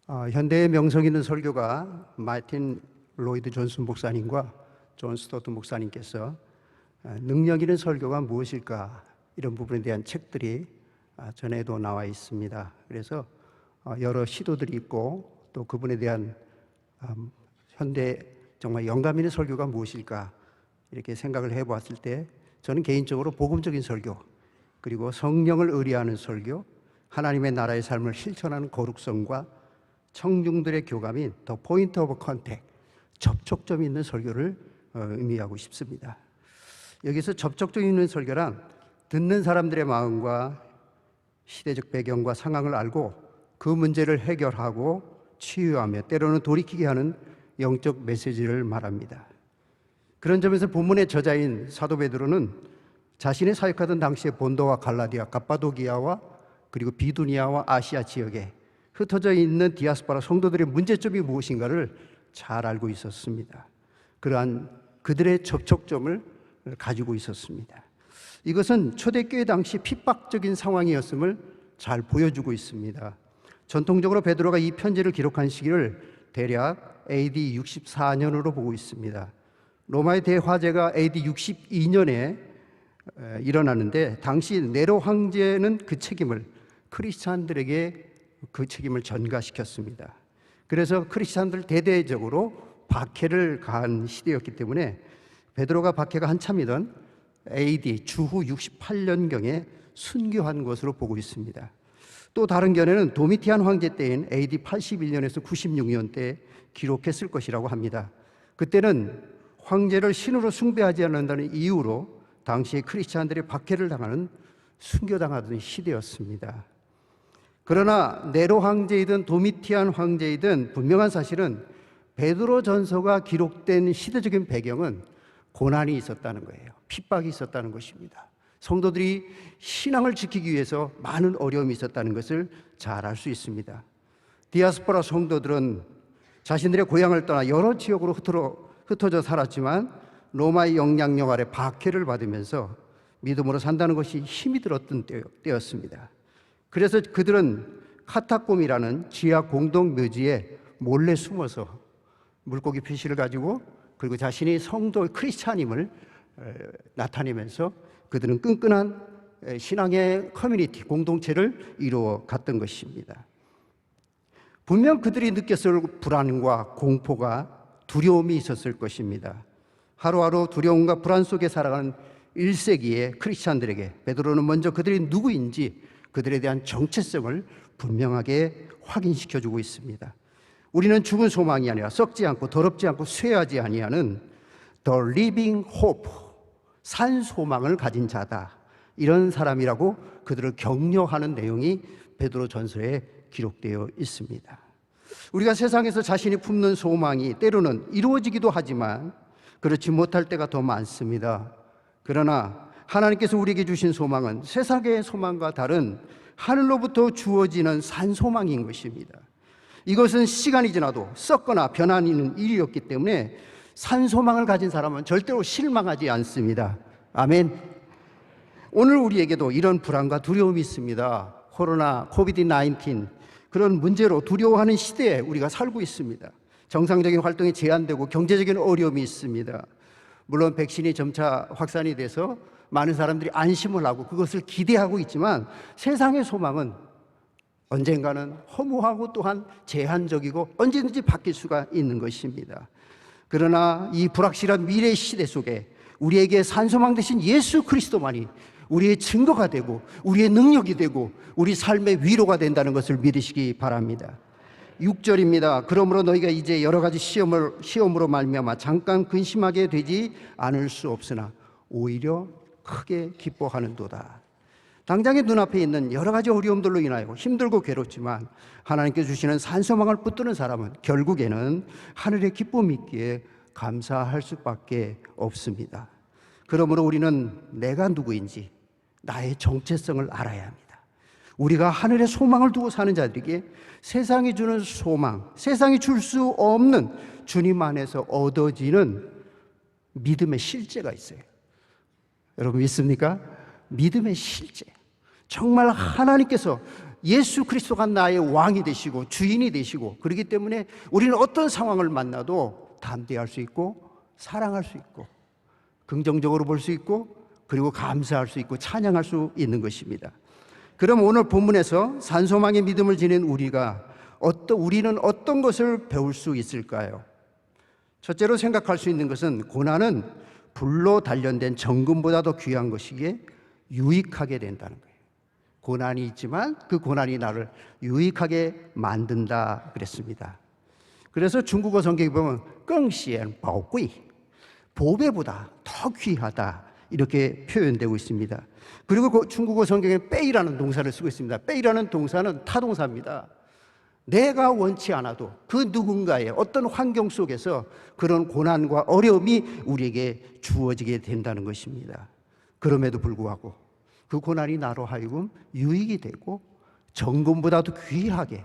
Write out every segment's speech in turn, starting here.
현대의 명성 있는 설교가 마틴 로이드 존슨 목사님과 존 스토트 목사님께서 능력 있는 설교가 무엇일까 이런 부분에 대한 책들이 전에도 나와 있습니다. 그래서 여러 시도들이 있고 또 그분에 대한 현대 정말 영감 있는 설교가 무엇일까 이렇게 생각을 해보았을 때 저는 개인적으로 복음적인 설교 그리고 성령을 의뢰하는 설교, 하나님의 나라의 삶을 실천하는 거룩성과 청중들의 교감인 더 포인트 오브 컨택, 접촉점이 있는 설교를 의미하고 싶습니다. 여기서 접촉점 있는 설교란 듣는 사람들의 마음과 시대적 배경과 상황을 알고 그 문제를 해결하고 치유하며 때로는 돌이키게 하는 영적 메시지를 말합니다. 그런 점에서 본문의 저자인 사도 베드로는 자신이 사역하던 당시의 본도와 갈라디아, 갑바도기아와 그리고 비두니아와 아시아 지역에 흩어져 있는 디아스포라 성도들의 문제점이 무엇인가를 잘 알고 있었습니다. 그러한 그들의 접촉점을 가지고 있었습니다. 이것은 초대교회 당시 핍박적인 상황이었음을 잘 보여주고 있습니다. 전통적으로 베드로가 이 편지를 기록한 시기를 대략 AD 64년으로 보고 있습니다. 로마의 대화재가 AD 62년에 일어나는데 당시 네로 황제는 그 책임을 크리스찬들에게 그 책임을 전가시켰습니다. 그래서 크리스찬들 대대적으로 박해를 가한 시대였기 때문에 베드로가 박해가 한참이던 AD 주후 68년경에 순교한 것으로 보고 있습니다. 또 다른 견해는 도미티안 황제 때인 AD 81년에서 96년 때 기록했을 것이라고 합니다. 그때는 황제를 신으로 숭배하지 않는다는 이유로 당시에 크리스찬들이 박해를 당하는 순교당하던 시대였습니다. 그러나 네로 황제이든 도미티안 황제이든 분명한 사실은 베드로 전서가 기록된 시대적인 배경은 고난이 있었다는 거예요. 핍박이 있었다는 것입니다. 성도들이 신앙을 지키기 위해서 많은 어려움이 있었다는 것을 잘 알 수 있습니다. 디아스포라 성도들은 자신들의 고향을 떠나 여러 지역으로 흩어져 살았지만 로마의 영향력 아래 박해를 받으면서 믿음으로 산다는 것이 힘이 들었던 때였습니다. 그래서 그들은 카타콤이라는 지하 공동 묘지에 몰래 숨어서 물고기 표시를 가지고 그리고 자신이 성도 크리스찬임을 나타내면서 그들은 끈끈한 신앙의 커뮤니티, 공동체를 이루어 갔던 것입니다. 분명 그들이 느꼈을 불안과 공포가 두려움이 있었을 것입니다. 하루하루 두려움과 불안 속에 살아가는 1세기의 크리스찬들에게 베드로는 먼저 그들이 누구인지 그들에 대한 정체성을 분명하게 확인시켜주고 있습니다. 우리는 죽은 소망이 아니라 썩지 않고 더럽지 않고 쇠하지 아니하는 The Living Hope, 산 소망을 가진 자다. 이런 사람이라고 그들을 격려하는 내용이 베드로 전서에 기록되어 있습니다. 우리가 세상에서 자신이 품는 소망이 때로는 이루어지기도 하지만 그렇지 못할 때가 더 많습니다. 그러나 하나님께서 우리에게 주신 소망은 세상의 소망과 다른 하늘로부터 주어지는 산소망인 것입니다. 이것은 시간이 지나도 썩거나 변하는 일이었기 때문에 산소망을 가진 사람은 절대로 실망하지 않습니다. 아멘. 오늘 우리에게도 이런 불안과 두려움이 있습니다. 코로나, 코비드-19 그런 문제로 두려워하는 시대에 우리가 살고 있습니다. 정상적인 활동이 제한되고 경제적인 어려움이 있습니다. 물론 백신이 점차 확산이 돼서 많은 사람들이 안심을 하고 그것을 기대하고 있지만 세상의 소망은 언젠가는 허무하고 또한 제한적이고 언제든지 바뀔 수가 있는 것입니다. 그러나 이 불확실한 미래 시대 속에 우리에게 산소망 되신 예수 그리스도만이 우리의 증거가 되고 우리의 능력이 되고 우리 삶의 위로가 된다는 것을 믿으시기 바랍니다. 6절입니다. 그러므로 너희가 이제 여러 가지 시험으로 말미암아 잠깐 근심하게 되지 않을 수 없으나 오히려 크게 기뻐하는도다. 당장의 눈앞에 있는 여러 가지 어려움들로 인하여 힘들고 괴롭지만 하나님께 주시는 산소망을 붙드는 사람은 결국에는 하늘의 기쁨이 있기에 감사할 수밖에 없습니다. 그러므로 우리는 내가 누구인지 나의 정체성을 알아야 합니다. 우리가 하늘의 소망을 두고 사는 자들에게 세상이 주는 소망, 세상이 줄 수 없는 주님 안에서 얻어지는 믿음의 실제가 있어요. 여러분 믿습니까? 믿음의 실제. 정말 하나님께서 예수 그리스도가 나의 왕이 되시고 주인이 되시고, 그렇기 때문에 우리는 어떤 상황을 만나도 담대할 수 있고 사랑할 수 있고 긍정적으로 볼 수 있고 그리고 감사할 수 있고 찬양할 수 있는 것입니다. 그럼 오늘 본문에서 산소망의 믿음을 지닌 우리는 어떤 것을 배울 수 있을까요? 첫째로 생각할 수 있는 것은 고난은 불로 단련된 정금보다도 귀한 것이기에 유익하게 된다는 거예요. 고난이 있지만 그 고난이 나를 유익하게 만든다 그랬습니다. 그래서 중국어 성경에 보면 껑시엔 바오귀, 보배보다 더 귀하다 이렇게 표현되고 있습니다. 그리고 그 중국어 성경에 빼이라는 동사를 쓰고 있습니다. 빼이라는 동사는 타동사입니다. 내가 원치 않아도 그 누군가의 어떤 환경 속에서 그런 고난과 어려움이 우리에게 주어지게 된다는 것입니다. 그럼에도 불구하고 그 고난이 나로 하여금 유익이 되고 정금보다도 귀하게,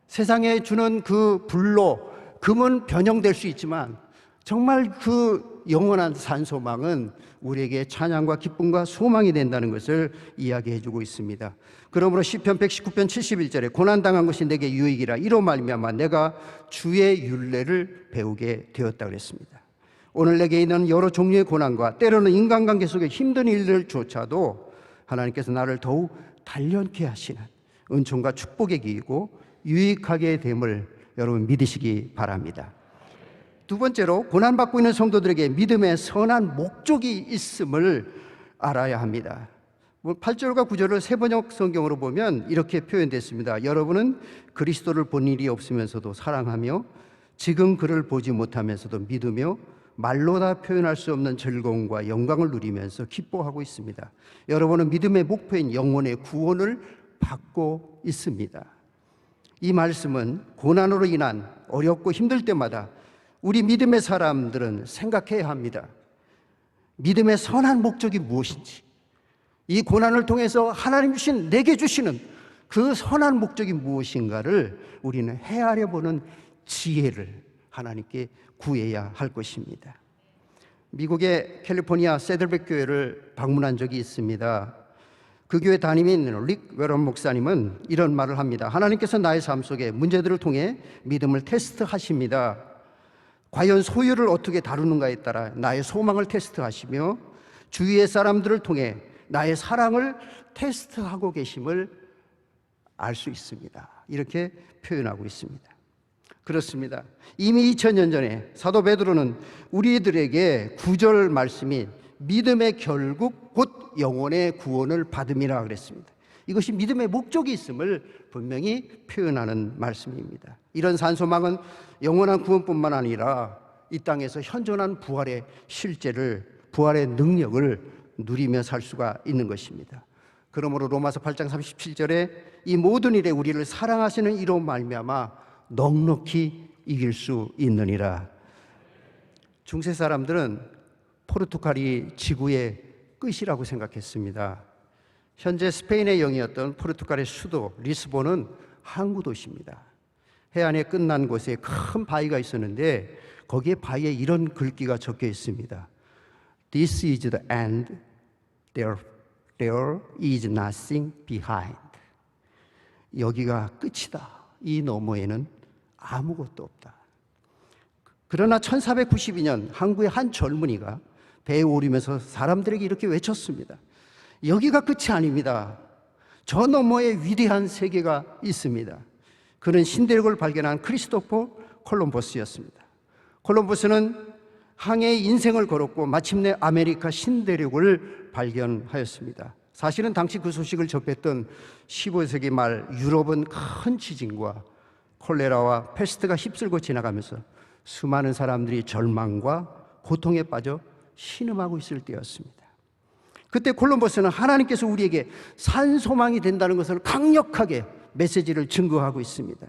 세상에 주는 그 불로 금은 변형될 수 있지만 정말 그 영원한 산소망은 우리에게 찬양과 기쁨과 소망이 된다는 것을 이야기해 주고 있습니다. 그러므로 시편 119편 71절에 고난당한 것이 내게 유익이라 이로 말미암아 내가 주의 율례를 배우게 되었다 그랬습니다. 오늘 내게 있는 여러 종류의 고난과 때로는 인간관계 속의 힘든 일들조차도 하나님께서 나를 더욱 단련케 하시는 은총과 축복의 길이고 유익하게 됨을 여러분 믿으시기 바랍니다. 두 번째로 고난받고 있는 성도들에게 믿음의 선한 목적이 있음을 알아야 합니다. 8절과 9절을 세번역 성경으로 보면 이렇게 표현됐습니다. 여러분은 그리스도를 본 일이 없으면서도 사랑하며 지금 그를 보지 못하면서도 믿으며 말로 다 표현할 수 없는 즐거움과 영광을 누리면서 기뻐하고 있습니다. 여러분은 믿음의 목표인 영혼의 구원을 받고 있습니다. 이 말씀은 고난으로 인한 어렵고 힘들 때마다 우리 믿음의 사람들은 생각해야 합니다. 믿음의 선한 목적이 무엇인지, 이 고난을 통해서 하나님 주신, 내게 주시는 그 선한 목적이 무엇인가를 우리는 헤아려 보는 지혜를 하나님께 구해야 할 것입니다. 미국의 캘리포니아 세들백 교회를 방문한 적이 있습니다. 그 교회 담임인 릭 웨런 목사님은 이런 말을 합니다. 하나님께서 나의 삶 속에 문제들을 통해 믿음을 테스트하십니다. 과연 소유를 어떻게 다루는가에 따라 나의 소망을 테스트하시며 주위의 사람들을 통해 나의 사랑을 테스트하고 계심을 알 수 있습니다. 이렇게 표현하고 있습니다. 그렇습니다. 이미 2000년 전에 사도 베드로는 우리들에게 구절 말씀이 믿음의 결국 곧 영혼의 구원을 받음이라 그랬습니다. 이것이 믿음의 목적이 있음을 분명히 표현하는 말씀입니다. 이런 산소망은 영원한 구원뿐만 아니라 이 땅에서 현존한 부활의 실제를, 부활의 능력을 누리며 살 수가 있는 것입니다. 그러므로 로마서 8장 37절에 이 모든 일에 우리를 사랑하시는 이로 말미암아 넉넉히 이길 수 있느니라. 중세 사람들은 포르투갈이 지구의 끝이라고 생각했습니다. 현재 스페인의 영이었던 포르투갈의 수도 리스본은 항구 도시입니다. 해안에 끝난 곳에 큰 바위가 있었는데 거기에 바위에 이런 글귀가 적혀 있습니다. This is the end. There is nothing behind. 여기가 끝이다. 이 너머에는 아무것도 없다. 그러나 1492년 항구의 한 젊은이가 배에 오르면서 사람들에게 이렇게 외쳤습니다. 여기가 끝이 아닙니다. 저 너머에 위대한 세계가 있습니다. 그는 신대륙을 발견한 크리스토퍼 콜럼버스였습니다. 콜럼버스는 항해의 인생을 걸었고 마침내 아메리카 신대륙을 발견하였습니다. 사실은 당시 그 소식을 접했던 15세기 말 유럽은 큰 지진과 콜레라와 패스트가 휩쓸고 지나가면서 수많은 사람들이 절망과 고통에 빠져 신음하고 있을 때였습니다. 그때 콜럼버스는 하나님께서 우리에게 산소망이 된다는 것을 강력하게 메시지를 증거하고 있습니다.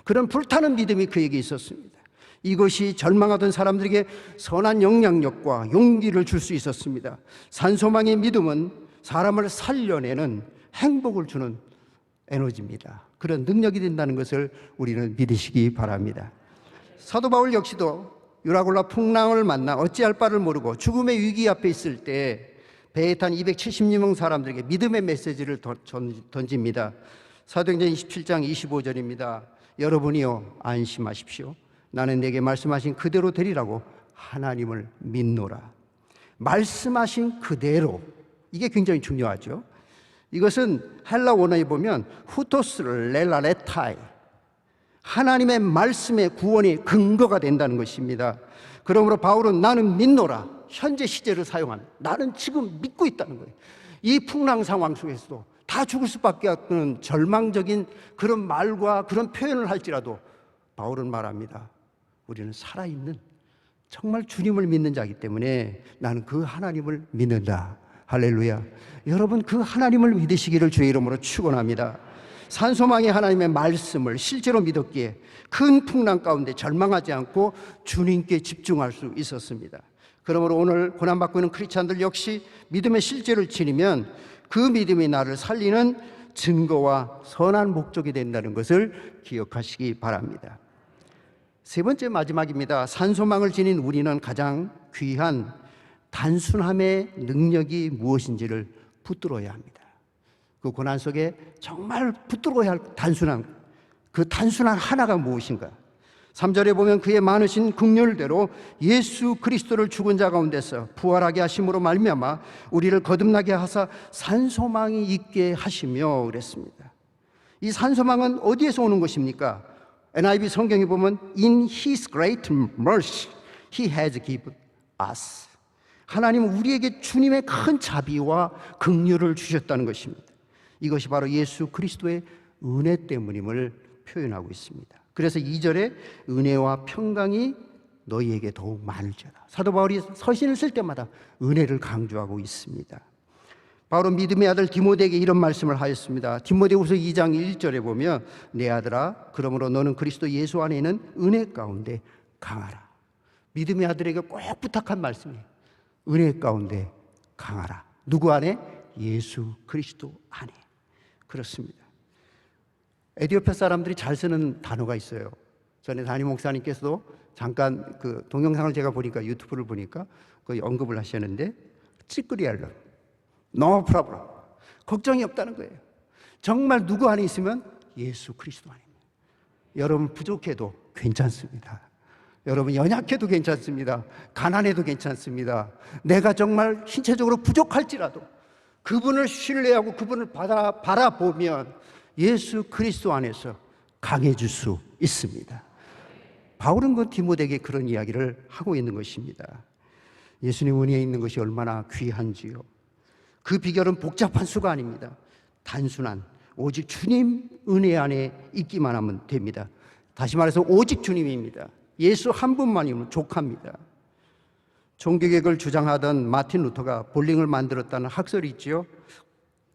그런 불타는 믿음이 그에게 있었습니다. 이것이 절망하던 사람들에게 선한 영향력과 용기를 줄 수 있었습니다. 산소망의 믿음은 사람을 살려내는 행복을 주는 에너지입니다. 그런 능력이 된다는 것을 우리는 믿으시기 바랍니다. 사도 바울 역시도 유라굴라 풍랑을 만나 어찌할 바를 모르고 죽음의 위기 앞에 있을 때 배에 탄 270명 사람들에게 믿음의 메시지를 던집니다. 사도행전 27장 25절입니다. 여러분이요 안심하십시오. 나는 내게 말씀하신 그대로 되리라고 하나님을 믿노라. 말씀하신 그대로, 이게 굉장히 중요하죠. 이것은 헬라 원어에 보면 후토스 렐라레타이, 하나님의 말씀의 구원이 근거가 된다는 것입니다. 그러므로 바울은 나는 믿노라, 현재 시제를 사용합니다. 나는 지금 믿고 있다는 거예요. 이 풍랑 상황 속에서도 다 죽을 수밖에 없는 절망적인 그런 말과 그런 표현을 할지라도 바울은 말합니다. 우리는 살아있는 정말 주님을 믿는 자이기 때문에 나는 그 하나님을 믿는다. 할렐루야. 여러분, 그 하나님을 믿으시기를 주의 이름으로 축원합니다. 산소망의 하나님의 말씀을 실제로 믿었기에 큰 풍랑 가운데 절망하지 않고 주님께 집중할 수 있었습니다. 그러므로 오늘 고난받고 있는 크리스찬들 역시 믿음의 실제를 지니면 그 믿음이 나를 살리는 증거와 선한 목적이 된다는 것을 기억하시기 바랍니다. 세 번째, 마지막입니다. 산소망을 지닌 우리는 가장 귀한 단순함의 능력이 무엇인지를 붙들어야 합니다. 그 고난 속에 정말 붙들어야 할 단순함, 그 단순한 하나가 무엇인가? 3절에 보면 그의 많으신 긍휼대로 예수 그리스도를 죽은 자 가운데서 부활하게 하심으로 말미암아 우리를 거듭나게 하사 산소망이 있게 하시며 그랬습니다. 이 산소망은 어디에서 오는 것입니까? NIV 성경에 보면 In His great mercy He has given us. 하나님은 우리에게 주님의 큰 자비와 긍휼을 주셨다는 것입니다. 이것이 바로 예수 그리스도의 은혜 때문임을 표현하고 있습니다. 그래서 2절에 은혜와 평강이 너희에게 더욱 많을지어다. 사도 바울이 서신을 쓸 때마다 은혜를 강조하고 있습니다. 바울은 믿음의 아들 디모데에게 이런 말씀을 하였습니다. 디모데후서 2장 1절에 보면 내 아들아 그러므로 너는 그리스도 예수 안에 있는 은혜 가운데 강하라. 믿음의 아들에게 꼭 부탁한 말씀이에요. 은혜 가운데 강하라. 누구 안에? 예수 그리스도 안에. 그렇습니다. 에티오피아 사람들이 잘 쓰는 단어가 있어요. 전에 담임 목사님께서도 잠깐 그 동영상을 제가 보니까, 유튜브를 보니까 그 언급을 하셨는데, 찌끄리알러, no problem, 걱정이 없다는 거예요. 정말 누구 안에 있으면 예수 그리스도 안에. 여러분 부족해도 괜찮습니다. 여러분 연약해도 괜찮습니다. 가난해도 괜찮습니다. 내가 정말 신체적으로 부족할지라도 그분을 신뢰하고 그분을 바라보면 예수 그리스도 안에서 강해질 수 있습니다. 바울은 그 디모데에게 그런 이야기를 하고 있는 것입니다. 예수님 은혜에 있는 것이 얼마나 귀한지요. 그 비결은 복잡한 수가 아닙니다. 단순한 오직 주님 은혜 안에 있기만 하면 됩니다. 다시 말해서 오직 주님입니다. 예수 한 분만이면 족합니다. 종교개혁을 주장하던 마틴 루터가 볼링을 만들었다는 학설이 있지요.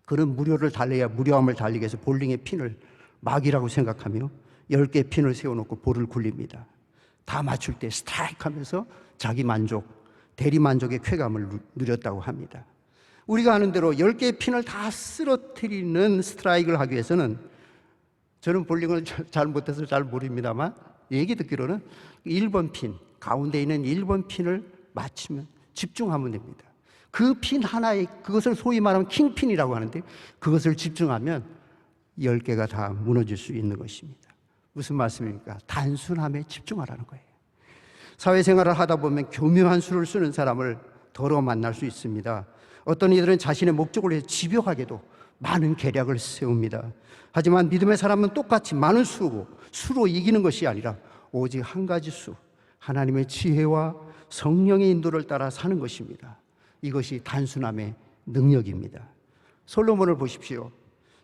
그는 무료를 달래야 무료함을 달리기 위해서 볼링의 핀을 막이라고 생각하며 10개의 핀을 세워놓고 볼을 굴립니다. 다 맞출 때 스트라이크 하면서 자기 만족, 대리 만족의 쾌감을 누렸다고 합니다. 우리가 아는 대로 10개의 핀을 다 쓰러뜨리는 스트라이크를 하기 위해서는, 저는 볼링을 잘 못해서 잘 모릅니다만 얘기 듣기로는 1번 핀, 가운데 있는 1번 핀을 맞추면 집중하면 됩니다. 그 핀 하나에, 그것을 소위 말하면 킹핀이라고 하는데, 그것을 집중하면 10개가 다 무너질 수 있는 것입니다. 무슨 말씀입니까? 단순함에 집중하라는 거예요. 사회생활을 하다 보면 교묘한 수를 쓰는 사람을 더러 만날 수 있습니다. 어떤 이들은 자신의 목적을 위해 집요하게도 많은 계략을 세웁니다. 하지만 믿음의 사람은 똑같이 많은 수로 이기는 것이 아니라 오직 한 가지 수, 하나님의 지혜와 성령의 인도를 따라 사는 것입니다. 이것이 단순함의 능력입니다. 솔로몬을 보십시오.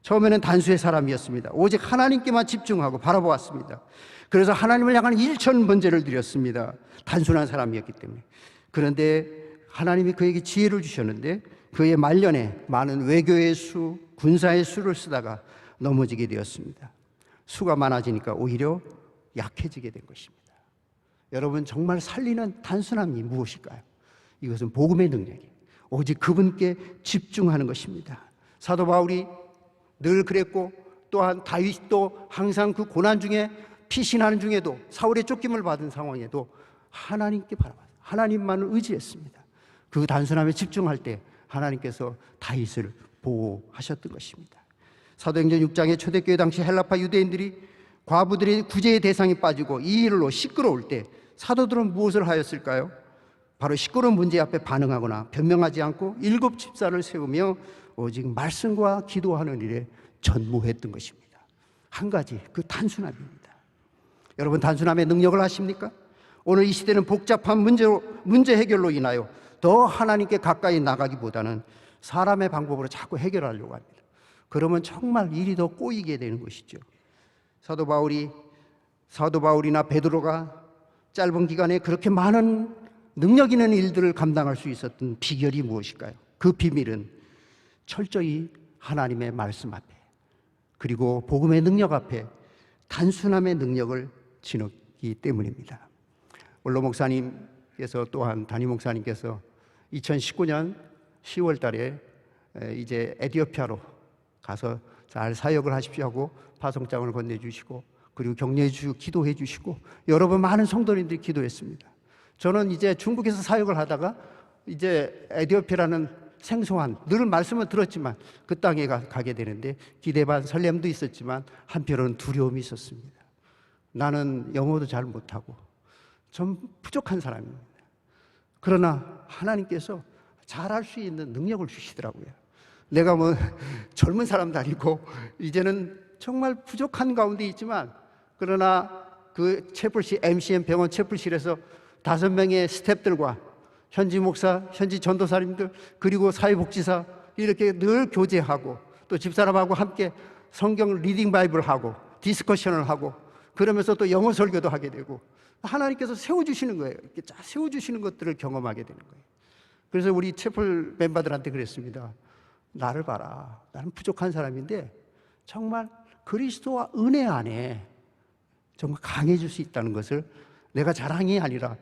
처음에는 단수의 사람이었습니다. 오직 하나님께만 집중하고 바라보았습니다. 그래서 하나님을 향한 1000번제를 드렸습니다. 단순한 사람이었기 때문에. 그런데 하나님이 그에게 지혜를 주셨는데, 그의 말년에 많은 외교의 수, 군사의 수를 쓰다가 넘어지게 되었습니다. 수가 많아지니까 오히려 약해지게 된 것입니다. 여러분, 정말 살리는 단순함이 무엇일까요? 이것은 복음의 능력이에요. 오직 그분께 집중하는 것입니다. 사도 바울이 늘 그랬고, 또한 다윗도 항상 그 고난 중에, 피신하는 중에도, 사울의 쫓김을 받은 상황에도 하나님께 바라봤어요. 하나님만을 의지했습니다. 그 단순함에 집중할 때 하나님께서 다윗을 보호하셨던 것입니다. 사도행전 6장에 초대교회 당시 헬라파 유대인들이 과부들의 구제의 대상이 빠지고 이 일로 시끄러울 때 사도들은 무엇을 하였을까요? 바로 시끄러운 문제 앞에 반응하거나 변명하지 않고 7 집사를 세우며 오직 말씀과 기도하는 일에 전무했던 것입니다. 한 가지, 그 단순함입니다. 여러분, 단순함의 능력을 아십니까? 오늘 이 시대는 복잡한 문제 해결로 인하여 더 하나님께 가까이 나가기보다는 사람의 방법으로 자꾸 해결하려고 합니다. 그러면 정말 일이 더 꼬이게 되는 것이죠. 사도 바울이나 베드로가 짧은 기간에 그렇게 많은 능력 있는 일들을 감당할 수 있었던 비결이 무엇일까요? 그 비밀은 철저히 하나님의 말씀 앞에, 그리고 복음의 능력 앞에 단순함의 능력을 지녔기 때문입니다. 원로 목사님께서, 또한 담임 목사님께서 2019년 10월 달에 이제 에티오피아로 가서 잘 사역을 하십시오 하고 파송장을 건네주시고, 그리고 격려해 주시고 기도해 주시고, 여러분 많은 성도님들이 기도했습니다. 저는 이제 중국에서 사역을 하다가 이제 에티오피아라는 생소한, 늘 말씀을 들었지만 그 땅에 가게 되는데 기대 반 설렘도 있었지만 한편으로는 두려움이 있었습니다. 나는 영어도 잘 못하고 좀 부족한 사람입니다. 그러나 하나님께서 잘할 수 있는 능력을 주시더라고요. 내가 뭐 젊은 사람도 아니고 이제는 정말 부족한 가운데 있지만, 그러나 그 채플실, MCM 병원 채플실에서 5명의 스태프들과 현지 목사, 현지 전도사님들, 그리고 사회복지사 이렇게 늘 교제하고, 또 집사람하고 함께 성경 리딩 바이블 하고 디스커션을 하고, 그러면서 또 영어 설교도 하게 되고, 하나님께서 세워주시는 거예요. 이렇게 쫙 세워주시는 것들을 경험하게 되는 거예요. 그래서 우리 채플 멤버들한테 그랬습니다. 나를 봐라. 나는 부족한 사람인데 정말 그리스도와 은혜 안에 정말 강해질 수 있다는 것을, 내가 자랑이 아니라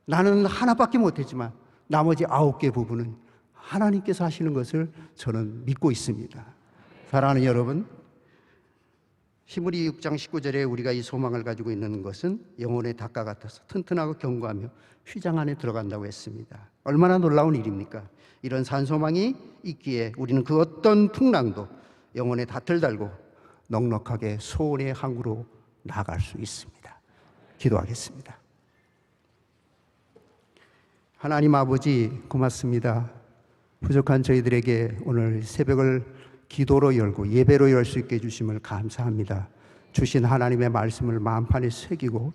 나는 하나밖에 못했지만 나머지 9개 부분은 하나님께서 하시는 것을 저는 믿고 있습니다. 사랑하는 여러분, 히브리 6장 19절에 우리가 이 소망을 가지고 있는 것은 영혼의 닭과 같아서 튼튼하고 견고하며 휘장 안에 들어간다고 했습니다. 얼마나 놀라운 일입니까? 이런 산소망이 있기에 우리는 그 어떤 풍랑도 영혼에 닷을 달고 넉넉하게 소원의 항구로 나아갈 수 있습니다. 기도하겠습니다. 하나님 아버지, 고맙습니다. 부족한 저희들에게 오늘 새벽을 기도로 열고 예배로 열 수 있게 해주심을 감사합니다. 주신 하나님의 말씀을 마음판에 새기고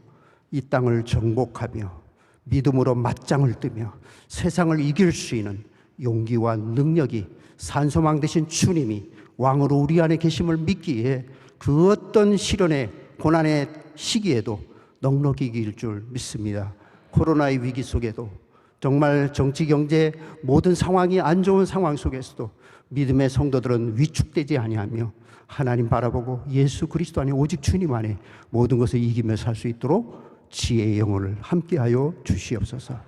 이 땅을 정복하며 믿음으로 맞짱을 뜨며 세상을 이길 수 있는 용기와 능력이 산소망 되신 주님이 왕으로 우리 안에 계심을 믿기에 그 어떤 시련의 고난의 시기에도 넉넉히 이길 줄 믿습니다. 코로나의 위기 속에도, 정말 정치 경제 모든 상황이 안 좋은 상황 속에서도 믿음의 성도들은 위축되지 아니하며 하나님 바라보고 예수 그리스도 안에, 오직 주님 안에 모든 것을 이기며 살 수 있도록 지혜의 영혼을 함께하여 주시옵소서.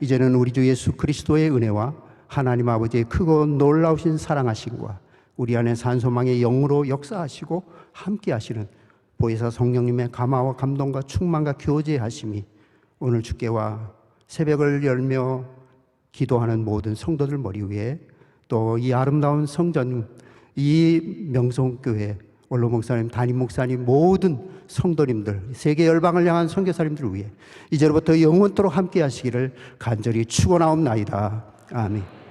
이제는 우리 주 예수 그리스도의 은혜와 하나님 아버지의 크고 놀라우신 사랑하심과 우리 안에 산소망의 영으로 역사하시고 함께하시는 보혜사 성령님의 감화와 감동과 충만과 교제하심이 오늘 주께와 새벽을 열며 기도하는 모든 성도들 머리 위에, 또 이 아름다운 성전, 이 명성교회 원로 목사님, 담임 목사님, 모든 성도님들, 세계 열방을 향한 선교사님들 위해 이제로부터 영원토록 함께 하시기를 간절히 축원하옵나이다. 아멘.